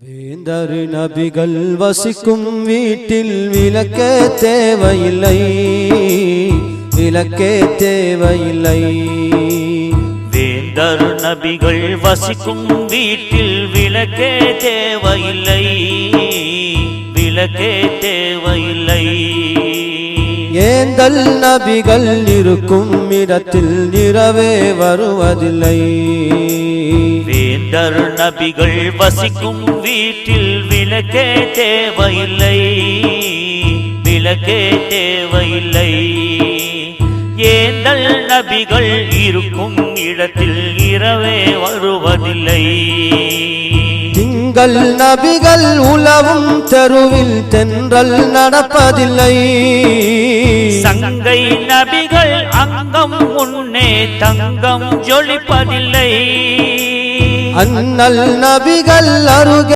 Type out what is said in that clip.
வேந்தரு நபிகள் வசிக்கும் வீட்டில் விளக்கே தேவையில்லை, விளக்கே தேவையில்லை. வேந்தரு நபிகள் வசிக்கும் வீட்டில் விளக்கே தேவையில்லை, விளக்கே தேவையில்லை. ஏந்தல் நபிகள் இருக்கும் இடத்தில் இரவே வருவதில்லை. வேந்தரு நபிகள் வசிக்கும் வீட்டில் விளக்கே தேவையில்லை, விளக்கே தேவையில்லை. ஏந்தல் நபிகள் இருக்கும் இடத்தில் இரவே வருவதில்லை. திங்கள் நபிகள் உலவும் தெருவில் தென்றல் நடப்பதில்லை. சங்கை நபிகள் அங்கம் முன்னே தங்கம் ஜொலிப்பதில்லை. அண்ணல் நபிகள் அருகே